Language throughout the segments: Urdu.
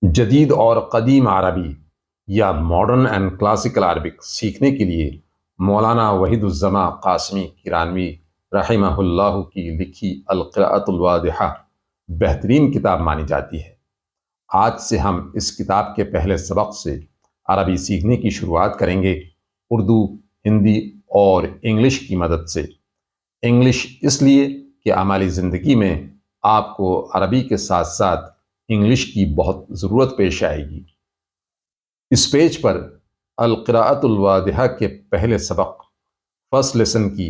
جدید اور قدیم عربی یا ماڈرن اینڈ کلاسیکل عربک سیکھنے کے لیے مولانا وحید الزماں قاسمی کرانوی رحمہ اللہ کی لکھی القراءۃ الواضحہ بہترین کتاب مانی جاتی ہے۔ آج سے ہم اس کتاب کے پہلے سبق سے عربی سیکھنے کی شروعات کریں گے، اردو، ہندی اور انگلش کی مدد سے۔ انگلش اس لیے کہ عملی زندگی میں آپ کو عربی کے ساتھ ساتھ انگلش کی بہت ضرورت پیش آئے گی۔ اس پیج پر القراءۃ الواضحہ کے پہلے سبق فرسٹ لیسن کی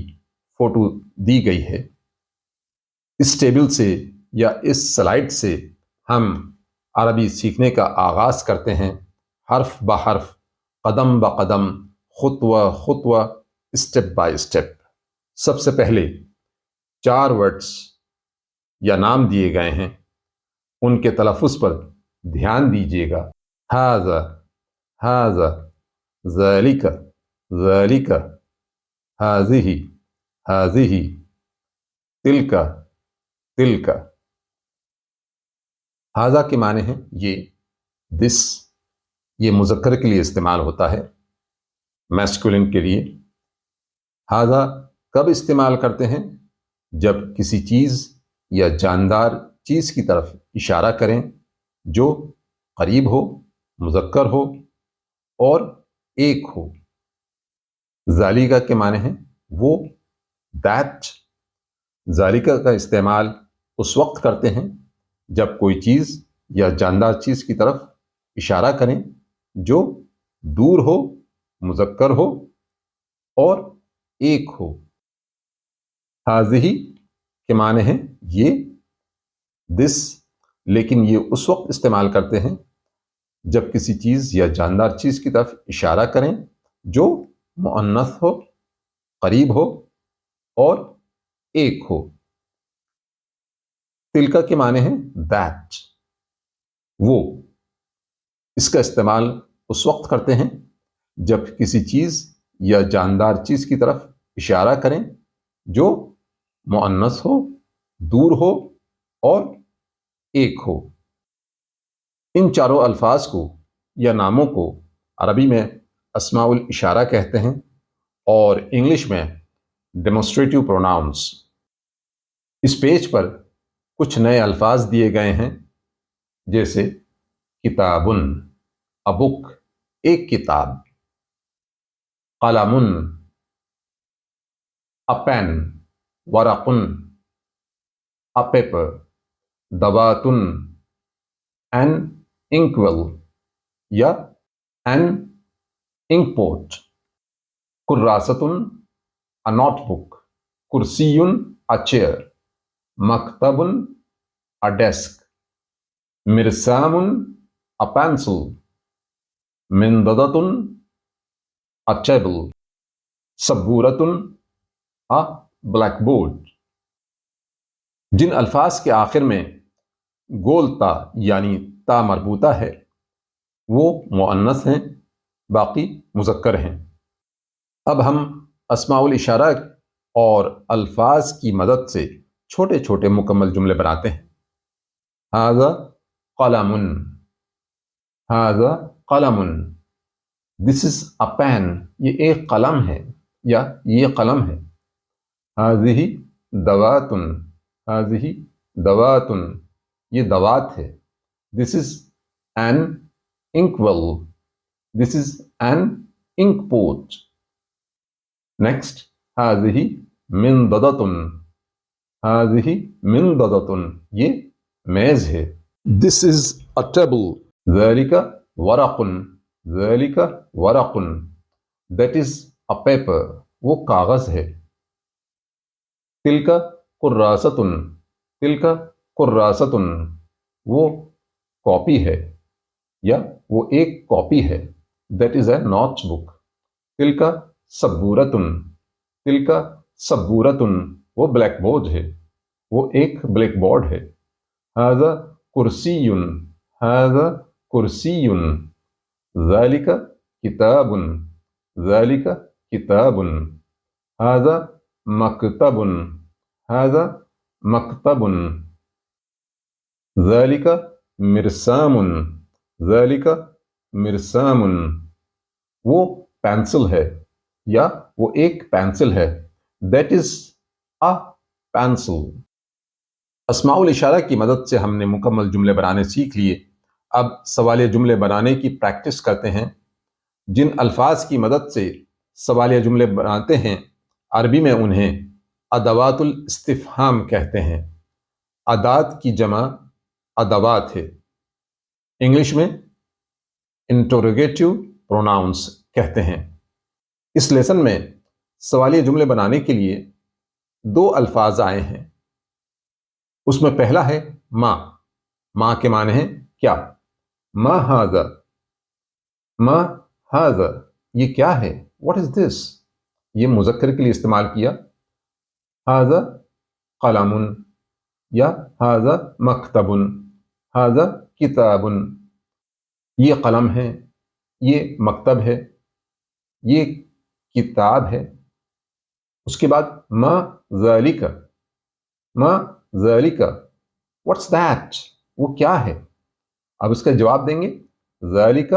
فوٹو دی گئی ہے۔ اس ٹیبل سے یا اس سلائیڈ سے ہم عربی سیکھنے کا آغاز کرتے ہیں، حرف بہ حرف، قدم بہ قدم، خطوہ خطوہ، اسٹیپ بائی اسٹیپ۔ سب سے پہلے 4 ورڈز یا نام دیے گئے ہیں، ان کے تلفظ پر دھیان دیجیے گا۔ ھذا، ھذا، ذالک، ذالک، ھذہ، ھذہ، تلک، تلک۔ ھذا کے معنی ہیں یہ، دس، یہ مذکر کے لیے استعمال ہوتا ہے، میسکولن کے لیے۔ ھذا کب استعمال کرتے ہیں؟ جب کسی چیز یا جاندار چیز کی طرف اشارہ کریں جو قریب ہو، مذکر ہو اور ایک ہو۔ ذالکہ کے معنی ہیں وہ، دیٹ۔ ذالکہ کا استعمال اس وقت کرتے ہیں جب کوئی چیز یا جاندار چیز کی طرف اشارہ کریں جو دور ہو، مذکر ہو اور ایک ہو۔ ھذہ کے معنی ہیں یہ، دس، لیکن یہ اس وقت استعمال کرتے ہیں جب کسی چیز یا جاندار چیز کی طرف اشارہ کریں جو مؤنث ہو، قریب ہو اور ایک ہو۔ تلکا کے معنی ہیں دیٹ، وہ۔ اس کا استعمال اس وقت کرتے ہیں جب کسی چیز یا جاندار چیز کی طرف اشارہ کریں جو مؤنث ہو، دور ہو اور ایک ہو۔ ان چاروں الفاظ کو یا ناموں کو عربی میں اسماء الاشارہ کہتے ہیں اور انگلش میں ڈیمونسٹریٹو پروناؤنس۔ اس پیج پر کچھ نئے الفاظ دیے گئے ہیں، جیسے کتابن، a book، ایک کتاب، قلمن، a pen، ورقن، a paper، دواتن، an inkwell یا an inkpot، کراستن، a notebook، کرسیٌ، a chair، مکتبن، a desk، مرسامن، a pencil، منددتن، a table، سبورتن، a blackboard۔ جن الفاظ کے آخر میں گول تا یعنی تا مربوطہ ہے وہ مؤنث ہیں، باقی مذکر ہیں۔ اب ہم اسماء الاشارہ اور الفاظ کی مدد سے چھوٹے چھوٹے مکمل جملے بناتے ہیں۔ ھذا قلم، ھذا قلم، دس از اے پین، یہ ایک قلم ہے یا یہ قلم ہے۔ ھذہ دوات، ھذہ دوات، یہ دوات ہے۔ This is an inkwell، this is an inkpot۔ Next, ھذہ منددۃ، ھذہ منددۃ، یہ میز ہے۔ This is a table. ذلک ورق، ذلک ورق، دیٹ از اے پیپر، وہ کاغذ ہے۔ تلک کراست، تلک کراست، وہ کاپی ہے یا وہ ایک کاپی ہے۔ That is a note book. تلک سبورۃ، تلک سبورۃ، وہ بلیک بورڈ ہے، وہ ایک بلیک بورڈ ہے۔ ھذا کرسی، ھذا کرسی، ذلک کتاب، ذلک کتاب۔ ھذا مکتب، ھذا مکتب، ذلک مرسام، ذالک مرسام، وہ پینسل ہے یا وہ ایک پینسل ہے. That is a pencil. اسماء الاشارہ کی مدد سے ہم نے مکمل جملے بنانے سیکھ لیے. اب سوالیہ جملے بنانے کی پریکٹس کرتے ہیں. جن الفاظ کی مدد سے سوالیہ جملے بناتے ہیں عربی میں انہیں ادوات الاستفہام کہتے ہیں. ادات کی جمع ادوات ہے. انگلش میں انٹروگیٹو پروناؤنس کہتے ہیں. اس لیسن میں سوالیہ جملے بنانے کے لیے 2 الفاظ آئے ہیں. اس میں پہلا ہے ما. ما کے معنی ہیں کیا. ما ھذا، ما ھذا یہ کیا ہے. واٹ از دس، یہ مذکر کے لیے استعمال کیا. ھذا قلم یا ھذا مکتب، ھذا کتاب، یہ قلم ہے، یہ مکتب ہے، یہ کتاب ہے. اس کے بعد ما ذالک، ما ذالک واٹس دیٹ، وہ کیا ہے. اب اس کا جواب دیں گے ذالک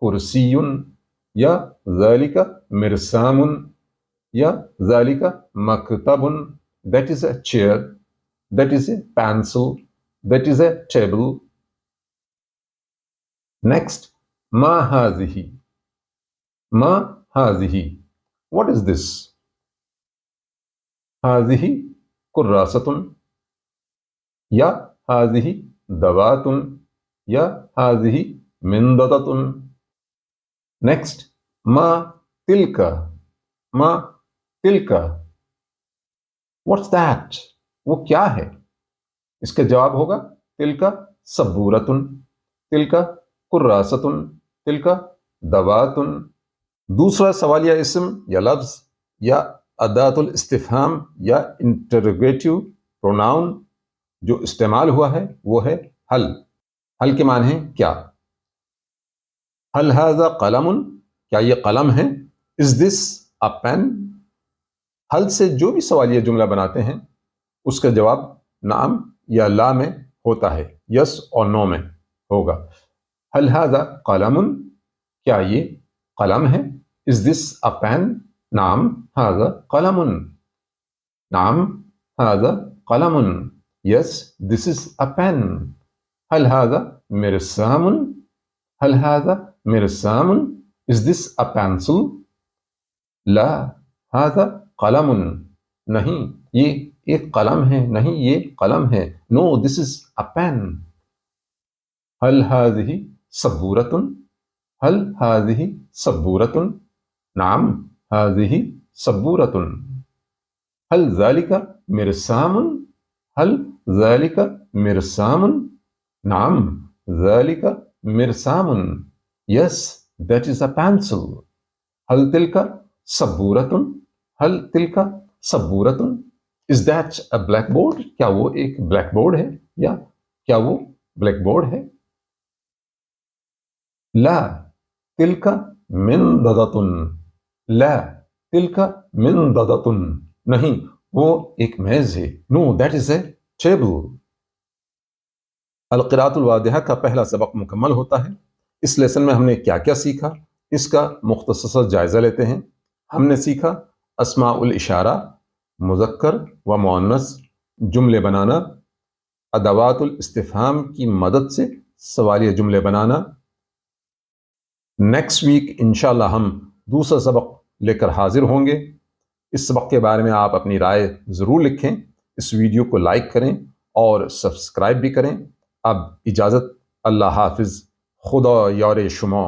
کرسی یا ذالک مرسام یا ذالک مکتب. That is a chair, that is a pencil, that is a table. Next ما ھذہ، ما ھذہ واٹ از دس. ھذہ کراست یا ھذہ دوات یا ھذہ منددۃ. نیکسٹ ما تلک، ما تلک واٹس دیٹ، وہ کیا ہے. اس کا جواب ہوگا تلک سبورۃ، تلک کراست، تلک دوات. دوسرا سوالیہ اسم یا لفظ یا ادات الاستفہام یا انٹروگیٹو پروناؤن جو استعمال ہوا ہے وہ ہے ہل. ہل کے معنی ہیں کیا. ہل ھذا قلم، کیا یہ قلم ہے. از دس اے پین. ہل سے جو بھی سوالیہ جملہ بناتے ہیں اس کا جواب نعم یا لا میں ہوتا ہے، یس اور نو میں ہوگا. ہل ھذا قلم، کیا یہ قلم ہے. از دس اے پین، نعم ھذا قلم، نعم ھذا قلم، یس دس از اے پین. ہل ھذا مرسام، ہل ھذا مرسام، از دس اے پینسل. لا ھذا قلم، نہیں یہ ایک قلم ہے، نہیں یہ قلم ہے. نو دس از اے پین. ہل ھذہ سبورۃ، ہل ھذہ سبورۃ، نعم ھذہ سبورۃ. ہل ذالک مرسام، ہل ذالک مرسام، نعم ذالک مرسام، yes that is a pencil. ہل تلک سبورۃ، ہل تلک سبورۃ، is that a blackboard, کیا وہ ایک بلیک بورڈ ہے یا کیا وہ بلیک بورڈ ہے. لا تلک منددۃ، لا تلک منددۃ، نہیں وہ ایک میز ہے. Know that is a table. القراءۃ الواضحہ کا پہلا سبق مکمل ہوتا ہے. اس لیسن میں ہم نے کیا کیا سیکھا اس کا مختصر جائزہ لیتے ہیں. ہم نے سیکھا اسماء الاشارہ، مذکر و مؤنث جملے بنانا، ادوات الاستفہام کی مدد سے سوالیہ جملے بنانا. نیکسٹ ویک انشاءاللہ ہم دوسرا سبق لے کر حاضر ہوں گے. اس سبق کے بارے میں آپ اپنی رائے ضرور لکھیں. اس ویڈیو کو لائک کریں اور سبسکرائب بھی کریں. اب اجازت، اللہ حافظ، خدا یار شما.